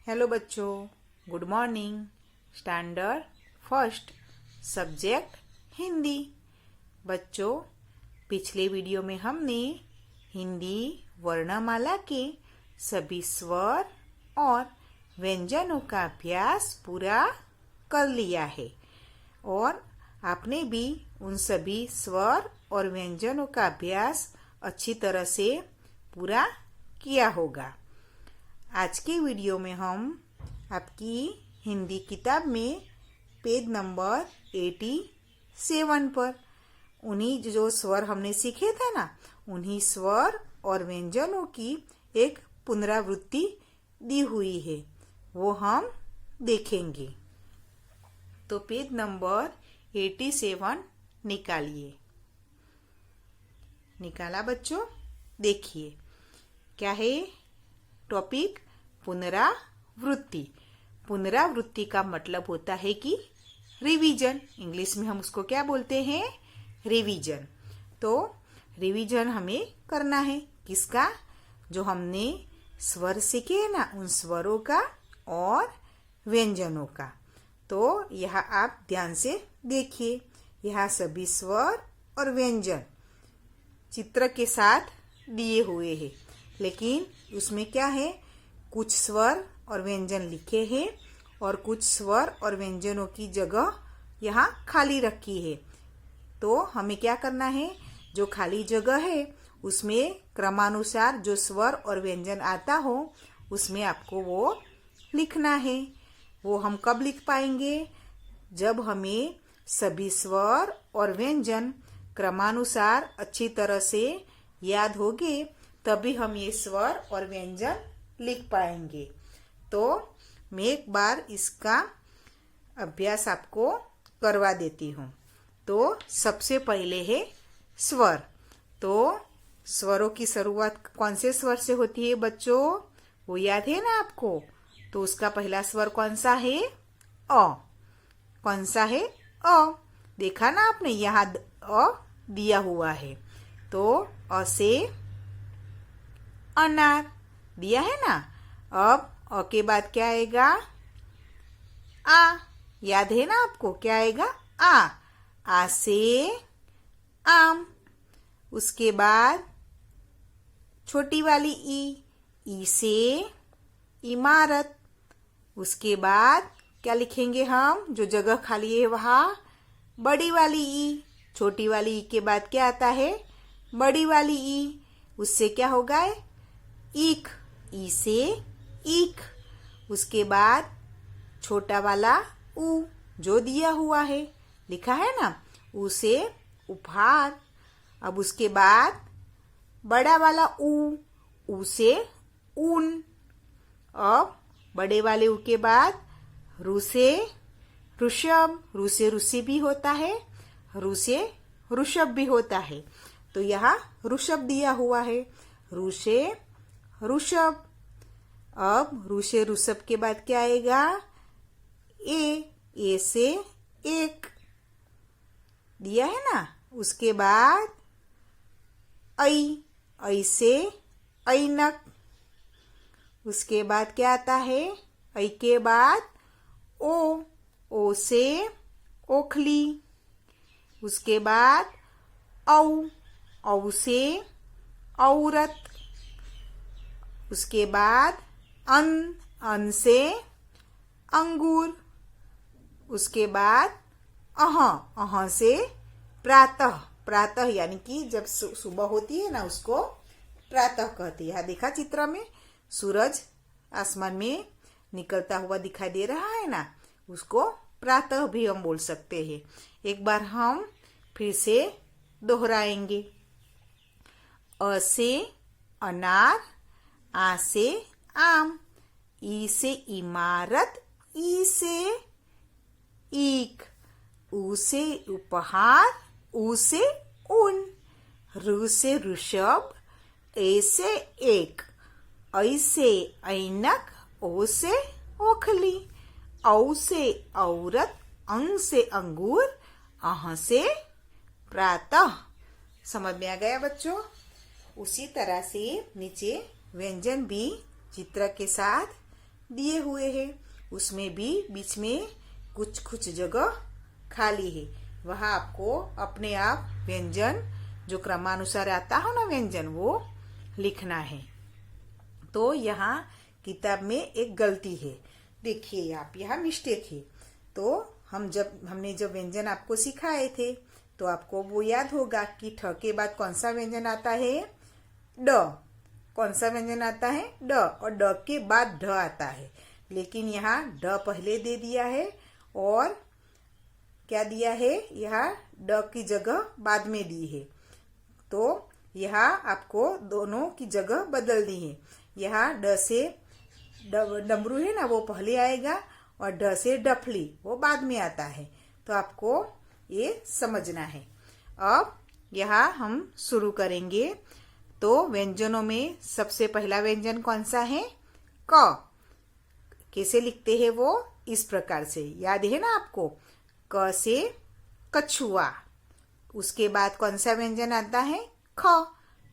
Hello बच्चों, good morning. Standard first, subject Hindi. बच्चों, पिछले वीडियो में हमने हिंदी वर्णमाला के सभी स्वर और व्यंजनों का अभ्यास पूरा कर लिया है और आपने भी उन सभी स्वर और व्यंजनों का अभ्यास अच्छी तरह से पूरा किया होगा। आज के वीडियो में हम आपकी हिंदी किताब में पेज नंबर 87 पर उन्हीं जो स्वर हमने सीखे थे ना, उन्हीं स्वर और व्यंजनों की एक पुनरावृत्ति दी हुई है, वो हम देखेंगे। तो पेज नंबर 87 निकालिए। निकाला बच्चों? देखिए क्या है टॉपिक, पुनरावृत्ति। पुनरावृत्ति का मतलब होता है कि रिवीजन। इंग्लिश में हम उसको क्या बोलते हैं? रिवीजन। तो रिवीजन हमें करना है किसका? जो हमने स्वर सीखे हैं ना, उन स्वरों का और व्यंजनों का। तो यहाँ आप ध्यान से देखिए, यहाँ सभी स्वर और व्यंजन चित्र के साथ दिए हुए हैं, लेकिन उसमें क्या है, कुछ स्वर और व्यंजन लिखे हैं और कुछ स्वर और व्यंजनों की जगह यहाँ खाली रखी है। तो हमें क्या करना है, जो खाली जगह है उसमें क्रमानुसार जो स्वर और व्यंजन आता हो उसमें आपको वो लिखना है। वो हम कब लिख पाएंगे? जब हमें सभी स्वर और व्यंजन क्रमानुसार अच्छी तरह से याद होंगे, तभी हम ये स्वर और व्यंजन लिख पाएंगे। तो मैं एक बार इसका अभ्यास आपको करवा देती हूँ। तो सबसे पहले है स्वर। तो स्वरों की शुरुआत कौन से स्वर से होती है बच्चों? वो याद है ना आपको? तो उसका पहला स्वर कौन सा है? अ। कौन सा है? अ। देखा ना आपने, यहाँ अ दिया हुआ है। तो अ से अनार दिया है ना। अब अ के बाद क्या आएगा? आ। याद है ना आपको? क्या आएगा? आ। आ से आम। उसके बाद छोटी वाली ई से इमारत। उसके बाद क्या लिखेंगे हम? जो जगह खाली है वहाँ बड़ी वाली ई। छोटी वाली ई के बाद क्या आता है? बड़ी वाली ई। उससे क्या होगा? ईख। ई से ईख। उसके बाद छोटा वाला ऊ जो दिया हुआ है, लिखा है ना, ऊ से उपहार। अब उसके बाद बड़ा वाला ऊ से ऊन। अब बड़े वाले ऊ के बाद रू से ऋषभ। रू से ऋषि भी होता है, रू से ऋषभ भी होता है। तो यहाँ ऋषभ दिया हुआ है, रू से ऋषभ। अब रू से ऋषभ के बाद क्या आएगा? ए से एक दिया है ना। उसके बाद ऐ से ऐनक। उसके बाद क्या आता है? ऐ के बाद ओ से ओखली। उसके बाद औ से औरत। उसके बाद अन से अंगूर। उसके बाद अह से प्रातः। प्रातः यानी कि जब सुबह होती है ना, उसको प्रातः कहते हैं। यहाँ देखा चित्र में सूरज आसमान में निकलता हुआ दिखाई दे रहा है ना, उसको प्रातः भी हम बोल सकते हैं। एक बार हम फिर से दोहराएंगे। अ से अनार, आ से आम, ई से इमारत, ई से ईख, ऊ से उपहार, ऊ से ऊन, रू से ऋषभ, ए से एक, ऐ से ऐनक, ओ से ओखली, औ से औरत, अंग से अंगूर, अह से प्रातः। समझ में आ गया बच्चों? उसी तरह से नीचे व्यंजन भी चित्र के साथ दिए हुए हैं, उसमें भी बीच में कुछ कुछ जगह खाली है। वहां आपको अपने आप व्यंजन जो क्रमानुसार आता हो ना व्यंजन वो लिखना है। तो यहाँ किताब में एक गलती है, देखिए आप, यहाँ मिस्टेक है। तो हमने जब व्यंजन आपको सिखाए थे तो आपको वो याद होगा कि ठ के बाद कौन सा व्यंजन आता है, ड। कौन सा व्यंजन आता है, ड, और ड के बाद ढ आता है। लेकिन यहाँ ड पहले दे दिया है और क्या दिया है, यहाँ ड की जगह बाद में दी है। तो यहाँ आपको दोनों की जगह बदल दी है। यहाँ ड से डमरू है ना वो पहले आएगा और ड से डफली वो बाद में आता है। तो आपको ये समझना है। अब यहाँ हम शुरू करेंगे। तो व्यंजनों में सबसे पहला व्यंजन कौन सा है, क। कैसे लिखते हैं वो, इस प्रकार से, याद है ना आपको, क से कछुआ। उसके बाद कौन सा व्यंजन आता है, ख।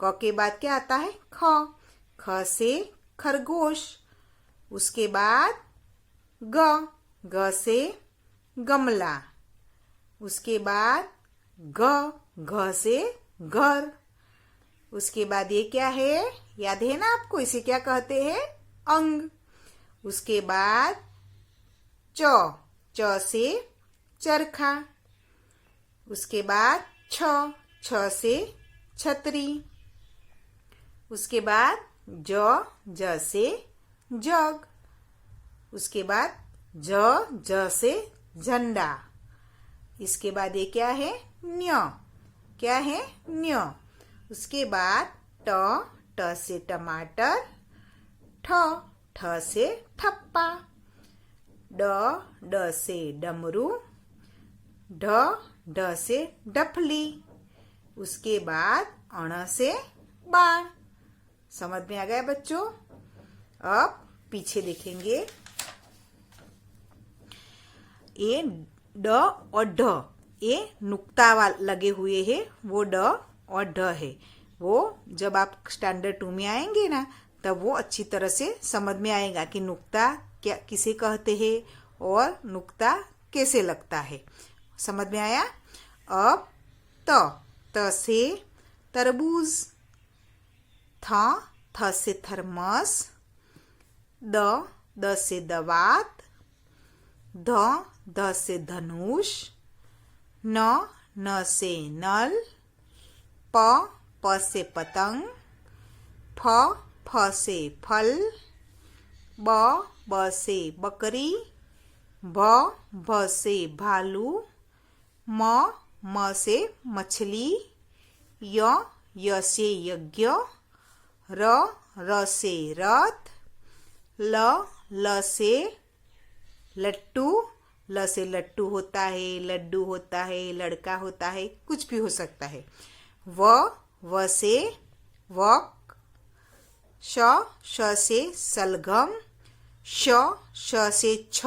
क के बाद क्या आता है, ख। ख से खरगोश। उसके बाद ग। ग से गमला। उसके बाद घ। घ से घर। उसके बाद ये क्या है, याद है ना आपको, इसे क्या कहते हैं, अंग। उसके बाद च। च से चरखा। उसके बाद छ। छ से छतरी। उसके बाद ज। ज से जग। उसके बाद ज से झंडा। इसके बाद ये क्या है, न्य। क्या है, न्य। उसके बाद ट। ट से टमाटर। ठ। ठ से ठप्पा। ड। ड से डमरू। ढ। ढ से डफली। उसके बाद अण से बाण। समझ में आ गया बच्चों। अब पीछे देखेंगे, ये ड और ढ, ये नुक्ता लगे हुए हैं, वो ड और ढ है। वो जब आप स्टैंडर्ड 2 में आएंगे ना तब वो अच्छी तरह से समझ में आएगा कि नुक्ता क्या किसे कहते हैं और नुक्ता कैसे लगता है। समझ में आया। अब त। त से तरबूज। थ। थ से थर्मस। द। द से दवात। ध। ध से धनुष। न। न से नल। प। प से पतंग। फ। फ से फल। ब। ब से बकरी। भ। भ से भालू। म। म से मछली। य। य से यज्ञ। र। र से रथ। ल। ल से लट्टू। ल से लट्टू होता है, लड्डू होता है, लड़का होता है, कुछ भी हो सकता है। व। व से वक। श। श से सलगम। श। श से छ।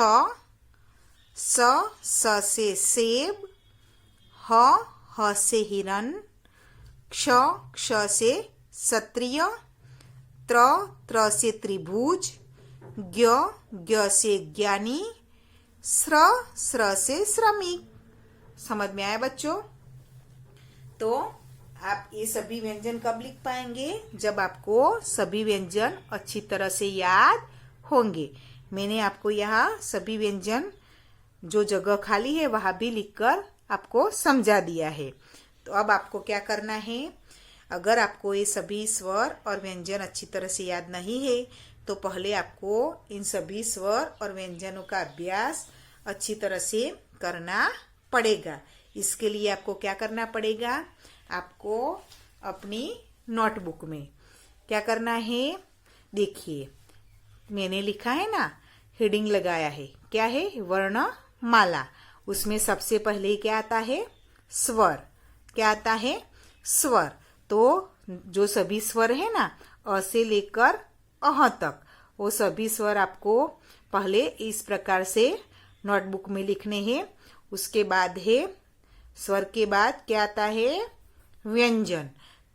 स। स से सेब। ह। ह से हिरन। क्ष। क्ष से क्षत्रिय। त्र। त्र से त्रिभुज। ज्ञ। ज्ञ से ज्ञानी। स्र। स्र से श्रमिक। समझ में आया बच्चों। तो आप ये सभी व्यंजन कब लिख पाएंगे, जब आपको सभी व्यंजन अच्छी तरह से याद होंगे। मैंने आपको यहाँ सभी व्यंजन जो जगह खाली है वहां भी लिखकर आपको समझा दिया है। तो अब आपको क्या करना है, अगर आपको ये सभी स्वर और व्यंजन अच्छी तरह से याद नहीं है तो पहले आपको इन सभी स्वर और व्यंजनों का अभ्यास अच्छी तरह से करना पड़ेगा। इसके लिए आपको क्या करना पड़ेगा, आपको अपनी नोटबुक में क्या करना है, देखिए मैंने लिखा है ना, हेडिंग लगाया है, क्या है, वर्णमाला। उसमें सबसे पहले क्या आता है, स्वर। क्या आता है, स्वर। तो जो सभी स्वर है ना, अ से लेकर अह तक, वो सभी स्वर आपको पहले इस प्रकार से नोटबुक में लिखने हैं। उसके बाद है स्वर के बाद क्या आता है, व्यंजन।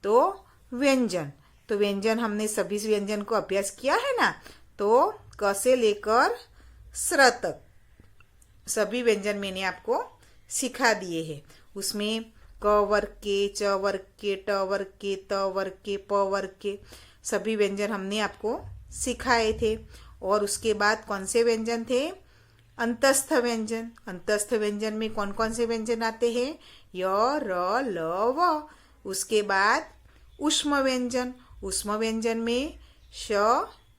तो व्यंजन हमने सभी व्यंजन को अभ्यास किया है ना, तो क से लेकर स्र तक सभी व्यंजन मैंने आपको सिखा दिए हैं। उसमें क वर्ग के, च वर्ग के, ट वर्ग के, त वर्ग के, प वर्ग के सभी व्यंजन हमने आपको सिखाए थे। और उसके बाद कौन से व्यंजन थे? अंतस्थ व्यंजन। अंतस्थ व्यंजन में कौन कौन से व्यंजन आते हैं? य, र, ल, व। उसके बाद ऊष्म व्यंजन। ऊष्म व्यंजन में श,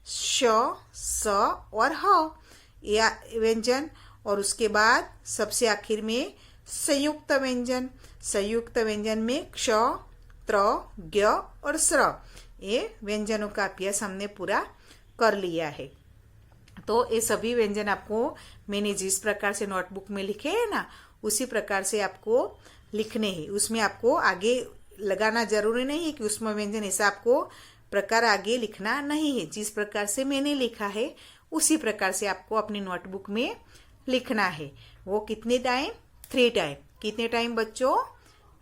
श, स और ह ये व्यंजन। और उसके बाद सबसे आखिर में संयुक्त व्यंजन। संयुक्त व्यंजन में क्ष, त्र, ज्ञ और स्र ये व्यंजनों का अभ्यास हमने पूरा कर लिया है। तो ये सभी व्यंजन आपको मैंने जिस प्रकार से नोटबुक में लिखे हैं ना, उसी प्रकार से आपको लिखने हैं। उसमें आपको आगे लगाना जरूरी नहीं है कि उसमें व्यंजन ऐसा आपको प्रकार आगे लिखना नहीं है। जिस प्रकार से मैंने लिखा है उसी प्रकार से आपको अपनी नोटबुक में लिखना है। वो कितने टाइम? 3 टाइम। कितने टाइम बच्चों?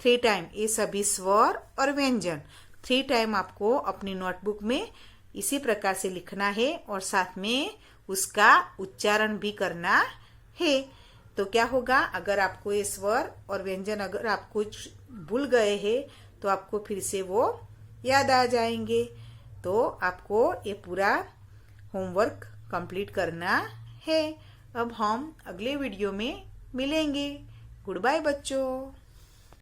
3 टाइम। ये सभी स्वर और व्यंजन 3 टाइम आपको अपनी नोटबुक में इसी प्रकार से लिखना है और साथ में उसका उच्चारण भी करना है। तो क्या होगा, अगर आपको ये स्वर और व्यंजन अगर आप कुछ भूल गए हैं तो आपको फिर से वो याद आ जाएंगे। तो आपको ये पूरा होमवर्क कंप्लीट करना है। अब हम अगले वीडियो में मिलेंगे। गुड बाय बच्चों।